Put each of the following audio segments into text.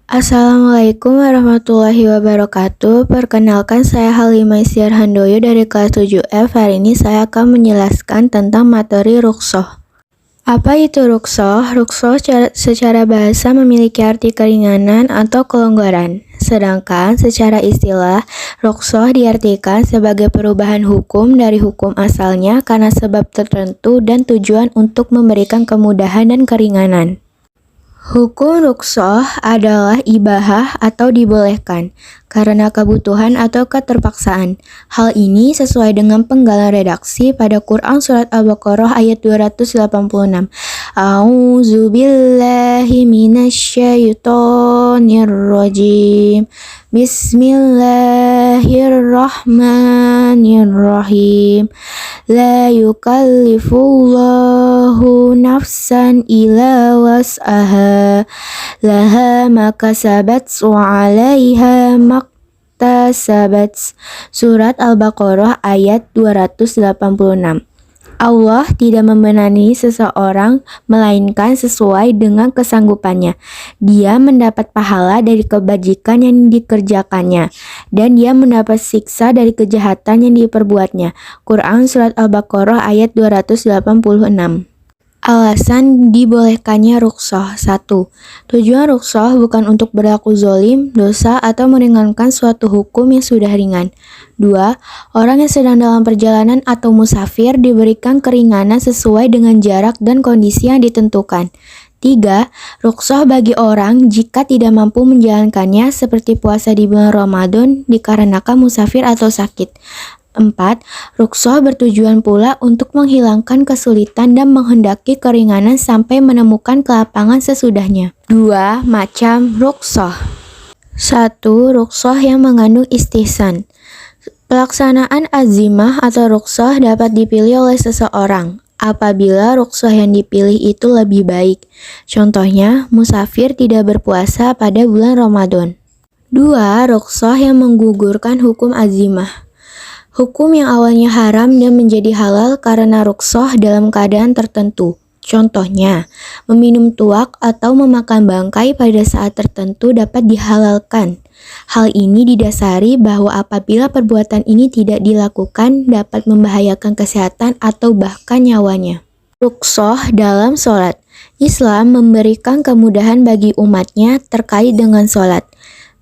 Assalamualaikum warahmatullahi wabarakatuh. Perkenalkan, saya Halimah Istiar Handoyo dari kelas 7F. Hari ini saya akan menjelaskan tentang materi ruksoh. Apa itu ruksoh? Ruksoh secara bahasa memiliki arti keringanan atau kelonggaran. Sedangkan secara istilah, ruksoh diartikan sebagai perubahan hukum dari hukum asalnya karena sebab tertentu dan tujuan untuk memberikan kemudahan dan keringanan. Hukum ruksoh adalah ibahah atau dibolehkan karena kebutuhan atau keterpaksaan. Hal ini sesuai dengan penggalan redaksi pada Quran Surat Al-Baqarah ayat 286. A'udzu billahi minasyaitonir rajim. Bismillahirrahmanirrahim. La yukallifullahu nafsan illa was'aha. Laha makasabat wa 'alaiha maktasabat. Surat Al-Baqarah ayat 286. Allah tidak membenani seseorang melainkan sesuai dengan kesanggupannya. Dia mendapat pahala dari kebajikan yang dikerjakannya, dan dia mendapat siksa dari kejahatan yang diperbuatnya. Quran Surat Al-Baqarah ayat 286. Alasan dibolehkannya ruksoh. 1. Tujuan ruksoh bukan untuk berlaku zolim, dosa, atau meringankan suatu hukum yang sudah ringan. 2. Orang yang sedang dalam perjalanan atau musafir diberikan keringanan sesuai dengan jarak dan kondisi yang ditentukan. 3. Ruksoh bagi orang jika tidak mampu menjalankannya seperti puasa di bulan Ramadan dikarenakan musafir atau sakit. 4. Ruksoh bertujuan pula untuk menghilangkan kesulitan dan menghendaki keringanan sampai menemukan kelapangan sesudahnya. 2. Macam ruksoh. 1. Ruksoh yang mengandung istihsan. Pelaksanaan azimah atau ruksoh dapat dipilih oleh seseorang apabila ruksoh yang dipilih itu lebih baik. Contohnya, musafir tidak berpuasa pada bulan Ramadan. 2. Ruksoh yang menggugurkan hukum azimah. Hukum yang awalnya haram dan menjadi halal karena ruksoh dalam keadaan tertentu. Contohnya, meminum tuak atau memakan bangkai pada saat tertentu dapat dihalalkan. Hal ini didasari bahwa apabila perbuatan ini tidak dilakukan dapat membahayakan kesehatan atau bahkan nyawanya. Ruksoh dalam sholat. Islam memberikan kemudahan bagi umatnya terkait dengan sholat.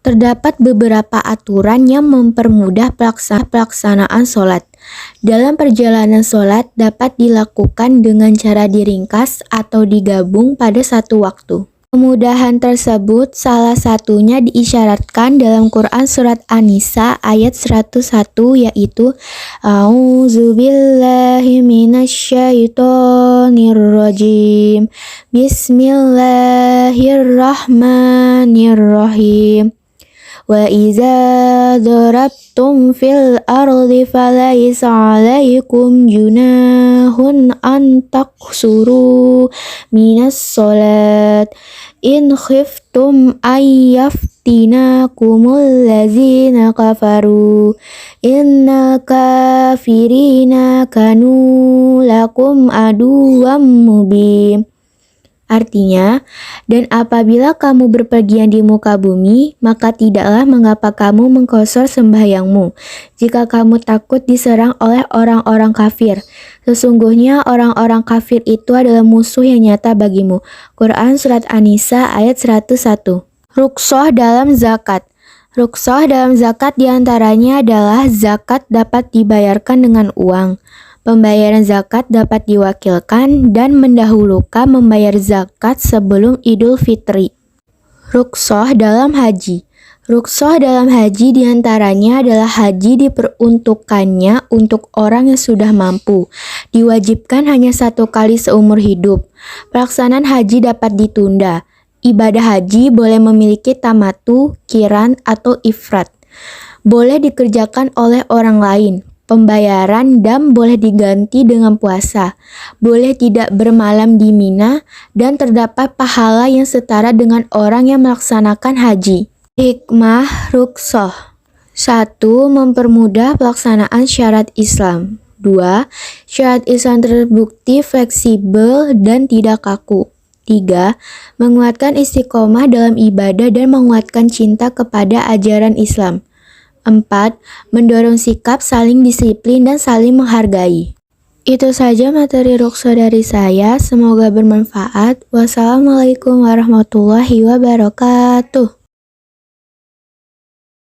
Terdapat beberapa aturan yang mempermudah pelaksanaan sholat. Dalam perjalanan sholat dapat dilakukan dengan cara diringkas atau digabung pada satu waktu. Kemudahan tersebut salah satunya diisyaratkan dalam Quran Surat An-Nisa ayat 101 yaitu A'udzu billahi minasyaitonir rajim. Bismillahirrahmanirrahim. Wa iza darabtum fil ardi falaysa 'alaikum junahun an taqsuru minas sholat in khiftum ayyaftinakumul ladzina kafaru innal kafirina kanu lakum aduwwam mubin. Artinya, dan apabila kamu berpergian di muka bumi, maka tidaklah mengapa kamu mengkosor sembahyangmu, jika kamu takut diserang oleh orang-orang kafir. Sesungguhnya orang-orang kafir itu adalah musuh yang nyata bagimu. Quran Surat An-Nisa ayat 101. Ruksoh dalam zakat. Ruksoh dalam zakat diantaranya adalah zakat dapat dibayarkan dengan uang. Pembayaran zakat dapat diwakilkan dan mendahulukan membayar zakat sebelum Idul Fitri. Ruksoh dalam haji. Ruksoh dalam haji diantaranya adalah haji diperuntukkannya untuk orang yang sudah mampu. Diwajibkan hanya 1 kali seumur hidup. Pelaksanaan haji dapat ditunda. Ibadah haji boleh memiliki tamatu, qiran, atau ifrat. Boleh dikerjakan oleh orang lain. Pembayaran dam boleh diganti dengan puasa, boleh tidak bermalam di Mina, dan terdapat pahala yang setara dengan orang yang melaksanakan haji. Hikmah ruksoh. 1. Mempermudah pelaksanaan syariat Islam. 2. Syariat Islam terbukti fleksibel dan tidak kaku. 3. Menguatkan istiqomah dalam ibadah dan menguatkan cinta kepada ajaran Islam. 4. Mendorong sikap saling disiplin dan saling menghargai. Itu saja materi Rukso dari saya, semoga bermanfaat. Wassalamualaikum warahmatullahi wabarakatuh.